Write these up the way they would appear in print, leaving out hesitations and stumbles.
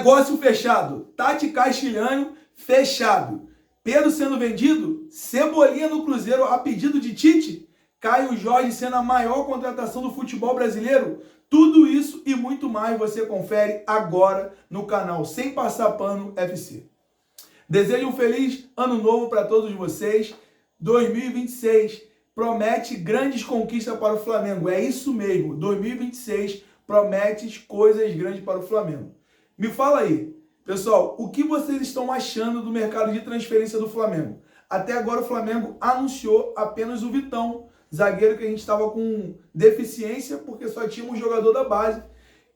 Negócio fechado. Tati Castilhano fechado. Pedro sendo vendido. Cebolinha no Cruzeiro a pedido de Tite. Caio Jorge sendo a maior contratação do futebol brasileiro. Tudo isso e muito mais você confere agora no canal Sem Passar Pano FC. Desejo um feliz ano novo para todos vocês. 2026 promete grandes conquistas para o Flamengo. É isso mesmo. 2026 promete coisas grandes para o Flamengo. Me fala aí, pessoal, o que vocês estão achando do mercado de transferência do Flamengo? Até agora o Flamengo anunciou apenas o Vitão, zagueiro que a gente estava com deficiência porque só tinha um jogador da base.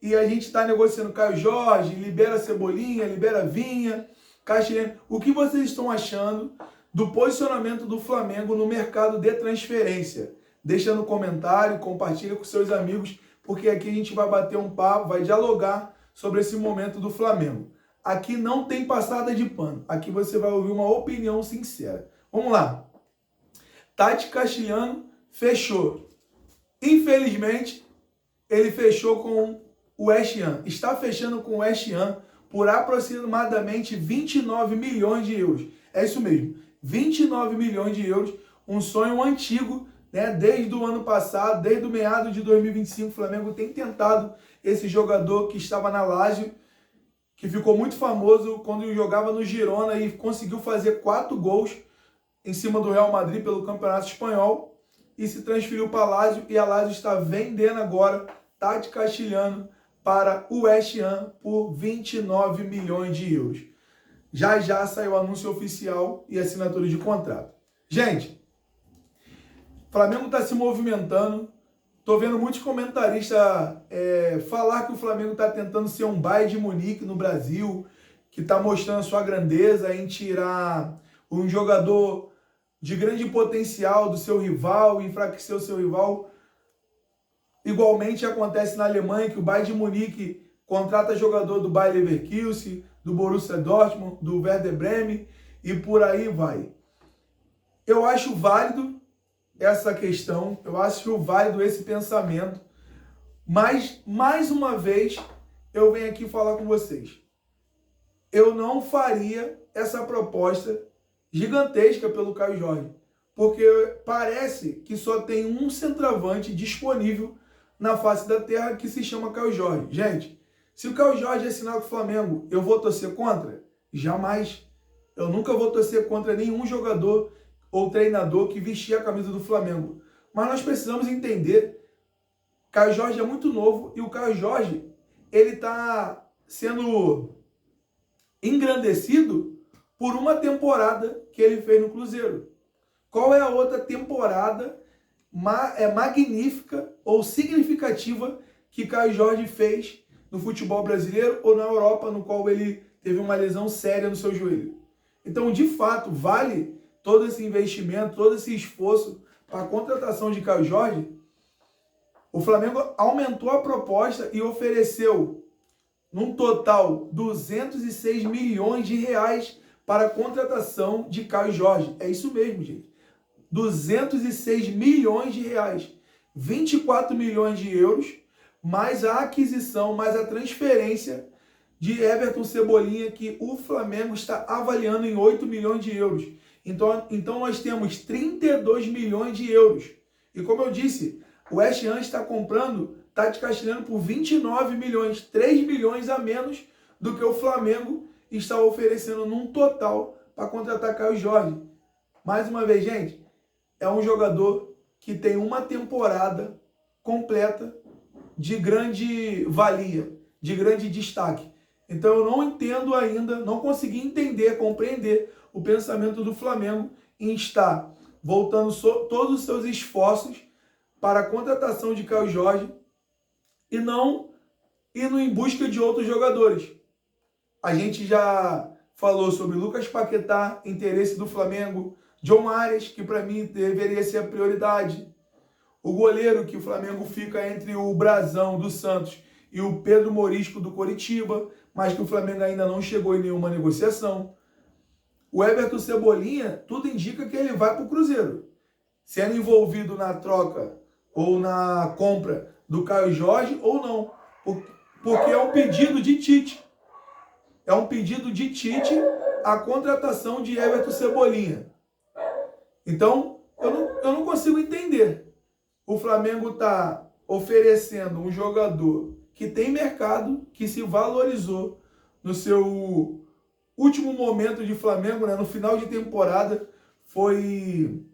E a gente está negociando Caio Jorge, libera Cebolinha, libera Vinha, Castilhano. O que vocês estão achando do posicionamento do Flamengo no mercado de transferência? Deixa no comentário, compartilha com seus amigos, porque aqui a gente vai bater um papo, vai dialogar sobre esse momento do Flamengo. Aqui não tem passada de pano. Aqui você vai ouvir uma opinião sincera. Vamos lá. Tati Castilhano fechou. Infelizmente, ele fechou com o West Ham. Está fechando com o West Ham por aproximadamente 29 milhões de euros. É isso mesmo. 29 milhões de euros. Um sonho antigo, né? Desde o ano passado, desde o meado de 2025, o Flamengo tem tentado esse jogador que estava na Lazio, que ficou muito famoso quando jogava no Girona e conseguiu fazer 4 gols em cima do Real Madrid pelo Campeonato Espanhol e se transferiu para a Lazio, e a Lazio está vendendo agora Tati Castilhano para o West Ham por 29 milhões de euros. Já já saiu o anúncio oficial e assinatura de contrato. Gente, o Flamengo está se movimentando. Estou vendo muitos comentaristas falar que o Flamengo está tentando ser um Bayern de Munique no Brasil, que está mostrando a sua grandeza em tirar um jogador de grande potencial do seu rival, enfraquecer o seu rival. Igualmente acontece na Alemanha, que o Bayern de Munique contrata jogador do Bayer Leverkusen, do Borussia Dortmund, do Werder Bremen e por aí vai. Eu acho válido essa questão, eu acho válido esse pensamento, mas, mais uma vez, eu venho aqui falar com vocês. Eu não faria essa proposta gigantesca pelo Caio Jorge, porque parece que só tem um centroavante disponível na face da terra que se chama Caio Jorge. Gente, se o Caio Jorge assinar com o Flamengo, eu vou torcer contra? Jamais. Eu nunca vou torcer contra nenhum jogador ou treinador que vestia a camisa do Flamengo. Mas nós precisamos entender, Caio Jorge é muito novo e o Caio Jorge, ele está sendo engrandecido por uma temporada que ele fez no Cruzeiro. Qual é a outra temporada magnífica ou significativa que Caio Jorge fez no futebol brasileiro ou na Europa, no qual ele teve uma lesão séria no seu joelho? Então, de fato, vale todo esse investimento, todo esse esforço para a contratação de Caio Jorge? O Flamengo aumentou a proposta e ofereceu, num total, 206 milhões de reais para a contratação de Caio Jorge. É isso mesmo, gente. 206 milhões de reais. 24 milhões de euros, mais a aquisição, mais a transferência de Everton Cebolinha, que o Flamengo está avaliando em 8 milhões de euros. Então nós temos 32 milhões de euros. E como eu disse, o West Ham está comprando Tati Castilhano por 29 milhões, 3 milhões a menos do que o Flamengo está oferecendo num total para contratar Caio Jorge. Mais uma vez, gente, é um jogador que tem uma temporada completa de grande valia, de grande destaque. Então eu não entendo ainda, não consegui entender, compreender o pensamento do Flamengo em estar voltando todos os seus esforços para a contratação de Caio Jorge e não indo em busca de outros jogadores. A gente já falou sobre Lucas Paquetá, interesse do Flamengo, John Arias, que para mim deveria ser a prioridade, o goleiro, que o Flamengo fica entre o Brazão do Santos e o Pedro Morisco do Coritiba, mas que o Flamengo ainda não chegou em nenhuma negociação. O Everton Cebolinha, tudo indica que ele vai para o Cruzeiro, sendo envolvido na troca ou na compra do Caio Jorge ou não, porque é um pedido de Tite. é um pedido de Tite a contratação de Everton Cebolinha. Então, eu não consigo entender. O Flamengo está oferecendo um jogador que tem mercado, que se valorizou no seu último momento de Flamengo, né? No final de temporada, foi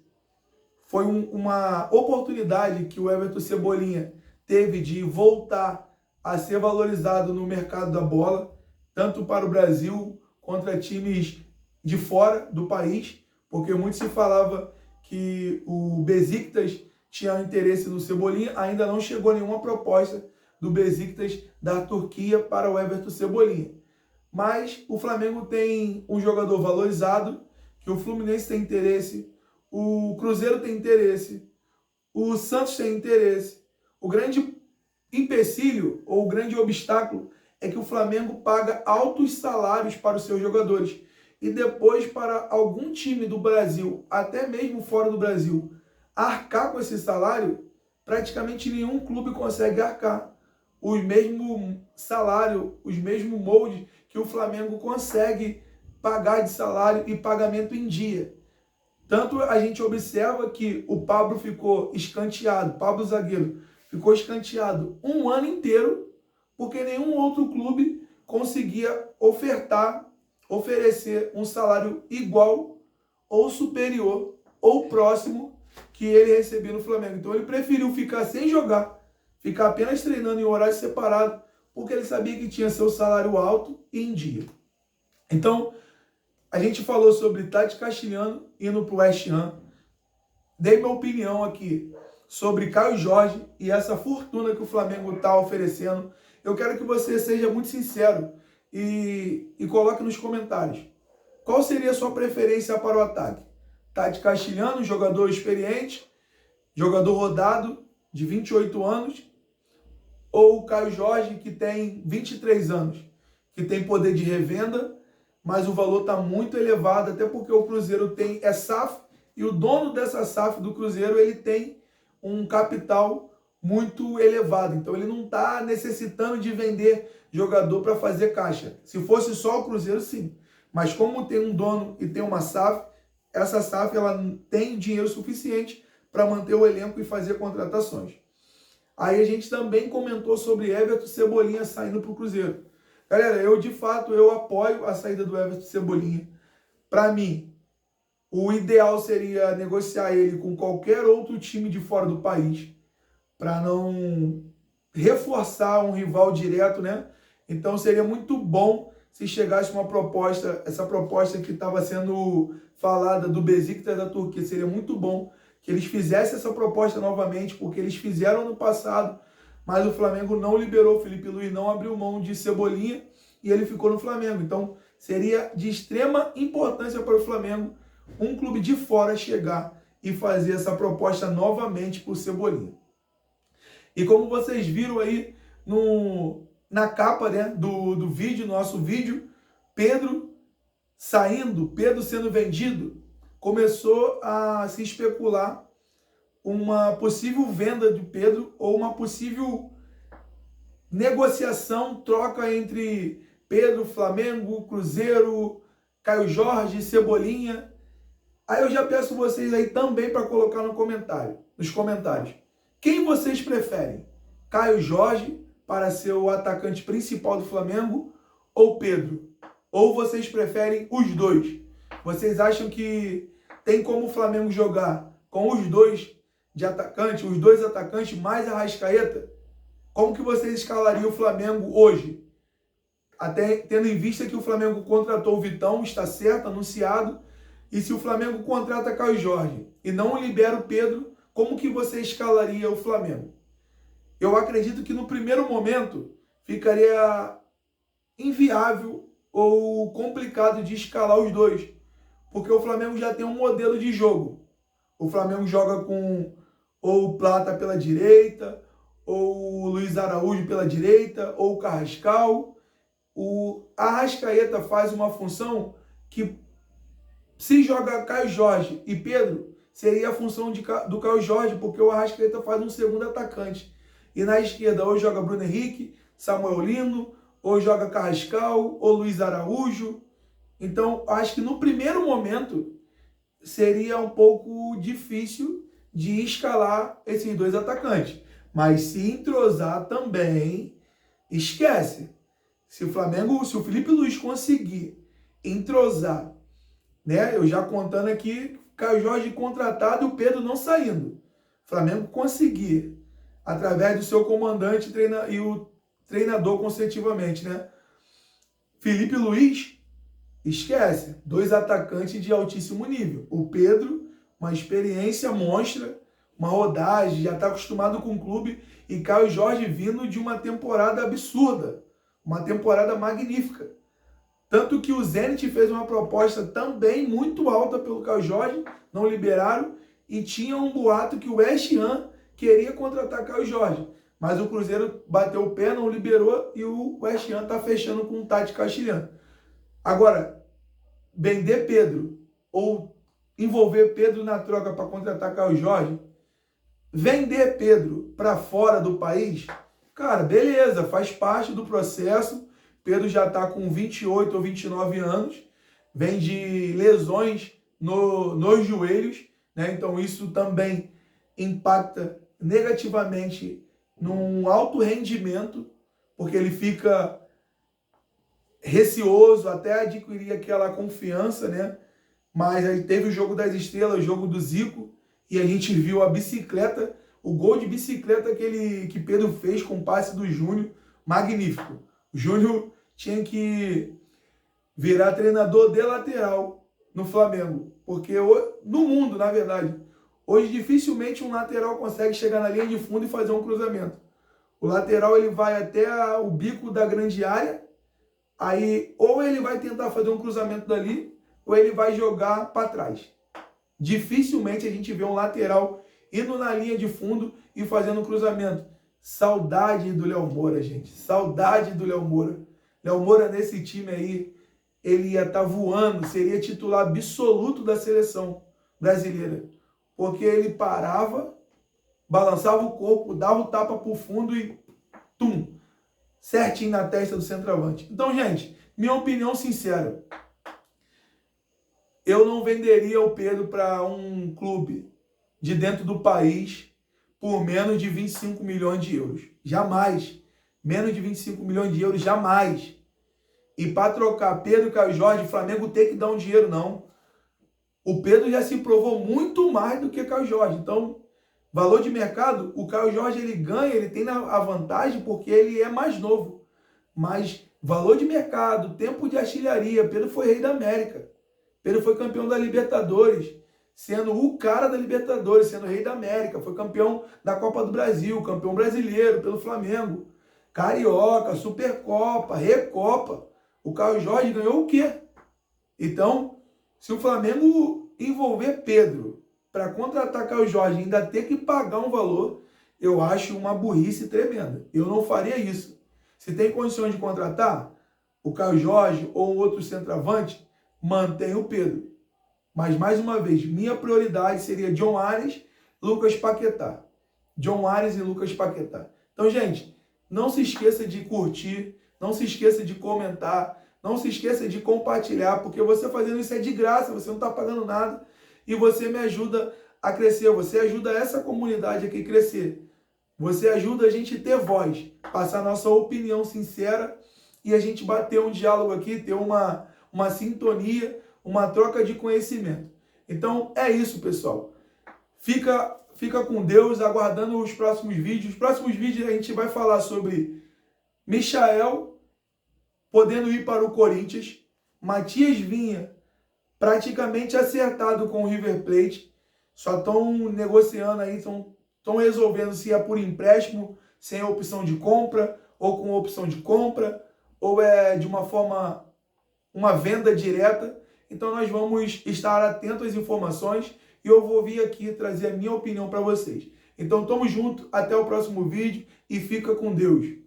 uma oportunidade que o Everton Cebolinha teve de voltar a ser valorizado no mercado da bola, tanto para o Brasil contra times de fora do país, porque muito se falava que o Besiktas tinha interesse no Cebolinha, ainda não chegou nenhuma proposta do Besiktas da Turquia para o Everton Cebolinha. Mas o Flamengo tem um jogador valorizado, que o Fluminense tem interesse, o Cruzeiro tem interesse, o Santos tem interesse. O grande empecilho ou o grande obstáculo é que o Flamengo paga altos salários para os seus jogadores. E depois, para algum time do Brasil, até mesmo fora do Brasil, arcar com esse salário, praticamente nenhum clube consegue arcar o mesmo salário, os mesmos moldes que o Flamengo consegue pagar de salário e pagamento em dia. Tanto a gente observa que o Pablo ficou escanteado, Pablo zagueiro, ficou escanteado um ano inteiro, porque nenhum outro clube conseguia oferecer um salário igual ou superior ou próximo que ele recebia no Flamengo. Então ele preferiu ficar sem jogar, ficar apenas treinando em horário separado, porque ele sabia que tinha seu salário alto e em dia. Então, a gente falou sobre Tati Castilhano indo para o West Ham. Dei minha opinião aqui sobre Caio Jorge e essa fortuna que o Flamengo está oferecendo. Eu quero que você seja muito sincero e coloque nos comentários. Qual seria a sua preferência para o ataque? Tati Castilhano, jogador experiente, jogador rodado, de 28 anos, ou o Caio Jorge, que tem 23 anos, que tem poder de revenda, mas o valor está muito elevado, até porque o Cruzeiro é SAF, e o dono dessa SAF do Cruzeiro, ele tem um capital muito elevado. Então ele não está necessitando de vender jogador para fazer caixa. Se fosse só o Cruzeiro, sim. Mas como tem um dono e tem uma SAF, essa SAF ela tem dinheiro suficiente para manter o elenco e fazer contratações. Aí a gente também comentou sobre Everton Cebolinha saindo para o Cruzeiro. Galera, de fato eu apoio a saída do Everton Cebolinha. Para mim, o ideal seria negociar ele com qualquer outro time de fora do país, para não reforçar um rival direto, né? Então seria muito bom se chegasse uma proposta, essa proposta que estava sendo falada do Besiktas da Turquia, seria muito bom que eles fizessem essa proposta novamente, porque eles fizeram no passado, mas o Flamengo não liberou, o Felipe Luiz não abriu mão de Cebolinha e ele ficou no Flamengo. Então seria de extrema importância para o Flamengo um clube de fora chegar e fazer essa proposta novamente para o Cebolinha. E como vocês viram aí na capa, né, do vídeo, nosso vídeo, Pedro saindo, Pedro sendo vendido, começou a se especular uma possível venda de Pedro ou uma possível negociação, troca entre Pedro, Flamengo, Cruzeiro, Caio Jorge, Cebolinha. Aí eu já peço vocês aí também para colocar nos comentários. Quem vocês preferem? Caio Jorge para ser o atacante principal do Flamengo ou Pedro? Ou vocês preferem os dois? Vocês acham que tem como o Flamengo jogar com os dois de atacante, os dois atacantes mais Arrascaeta? Como que vocês escalariam o Flamengo hoje? Até tendo em vista que o Flamengo contratou o Vitão, está certo, anunciado. E se o Flamengo contrata Caio Jorge e não libera o Pedro, como que você escalaria o Flamengo? Eu acredito que no primeiro momento ficaria inviável ou complicado de escalar os dois, porque o Flamengo já tem um modelo de jogo. O Flamengo joga com ou o Plata pela direita, ou o Luiz Araújo pela direita, ou o Carrascal. O Arrascaeta faz uma função que, se joga Caio Jorge e Pedro, seria a função do Caio Jorge, porque o Arrascaeta faz um segundo atacante. E na esquerda ou joga Bruno Henrique, Samuel Lino, ou joga Carrascal, ou Luiz Araújo. Então, acho que no primeiro momento seria um pouco difícil de escalar esses dois atacantes. Mas se entrosar também, esquece. Se o Felipe Luiz conseguir entrosar, né? Eu já contando aqui, Caio Jorge contratado e o Pedro não saindo. O Flamengo conseguir, através do seu comandante e o treinador consecutivamente, né? Felipe Luiz, esquece. Dois atacantes de altíssimo nível. O Pedro, uma experiência monstra, uma rodagem, já está acostumado com o clube. E Caio Jorge vindo de uma temporada absurda. Uma temporada magnífica. Tanto que o Zenit fez uma proposta também muito alta pelo Caio Jorge, não liberaram, e tinha um boato que o West Ham queria contratar Caio Jorge. Mas o Cruzeiro bateu o pé, não liberou, e o West Ham está fechando com o Tati Castilhano. Agora, vender Pedro ou envolver Pedro na troca para contratar Caio Jorge, vender Pedro para fora do país, cara, beleza, faz parte do processo. Pedro já está com 28 ou 29 anos, vem de lesões nos joelhos, né? Então isso também impacta negativamente num alto rendimento, porque ele fica receoso até adquirir aquela confiança, né? Mas aí teve o jogo das estrelas, o jogo do Zico, e a gente viu a bicicleta, o gol de bicicleta que Pedro fez com o passe do Júnior, magnífico. O Júnior tinha que virar treinador de lateral no Flamengo, porque no mundo, na verdade, hoje dificilmente um lateral consegue chegar na linha de fundo e fazer um cruzamento. O lateral ele vai até o bico da grande área, aí ou ele vai tentar fazer um cruzamento dali, ou ele vai jogar para trás. Dificilmente a gente vê um lateral indo na linha de fundo e fazendo um cruzamento. Saudade do Léo Moura, gente. Saudade do Léo Moura. Léo Moura nesse time aí, ele ia estar voando, seria titular absoluto da seleção brasileira. Porque ele parava, balançava o corpo, dava o tapa pro fundo e tum, certinho na testa do centroavante. Então, gente, minha opinião sincera, eu não venderia o Pedro para um clube de dentro do país por menos de 25 milhões de euros. Jamais. Menos de 25 milhões de euros, jamais. E para trocar Pedro e Caio Jorge, o Flamengo tem que dar um dinheiro, não. O Pedro já se provou muito mais do que Caio Jorge. Então, valor de mercado, o Caio Jorge ele ganha, ele tem a vantagem porque ele é mais novo. Mas valor de mercado, tempo de artilharia, Pedro foi rei da América. Pedro foi campeão da Libertadores, sendo o cara da Libertadores, sendo rei da América. Foi campeão da Copa do Brasil, campeão brasileiro pelo Flamengo. Carioca, Supercopa, Recopa. O Caio Jorge ganhou o quê? Então, se o Flamengo envolver Pedro para contratar Caio Jorge e ainda ter que pagar um valor, eu acho uma burrice tremenda. Eu não faria isso. Se tem condições de contratar o Caio Jorge ou outro centroavante, mantém o Pedro. Mas, mais uma vez, minha prioridade seria John Ares, Lucas Paquetá. John Ares e Lucas Paquetá. Então, gente, não se esqueça de curtir, não se esqueça de comentar, não se esqueça de compartilhar, porque você fazendo isso é de graça, você não está pagando nada e você me ajuda a crescer, você ajuda essa comunidade aqui a crescer. Você ajuda a gente a ter voz, passar nossa opinião sincera e a gente bater um diálogo aqui, ter uma sintonia, uma troca de conhecimento. Então é isso, pessoal. Fica com Deus, aguardando os próximos vídeos. Os próximos vídeos a gente vai falar sobre Michael podendo ir para o Corinthians, Matias Vinha praticamente acertado com o River Plate, só estão negociando aí, estão resolvendo se é por empréstimo, sem opção de compra, ou com opção de compra, ou é de uma forma, uma venda direta. Então nós vamos estar atentos às informações e eu vou vir aqui trazer a minha opinião para vocês. Então tamo junto, até o próximo vídeo e fica com Deus.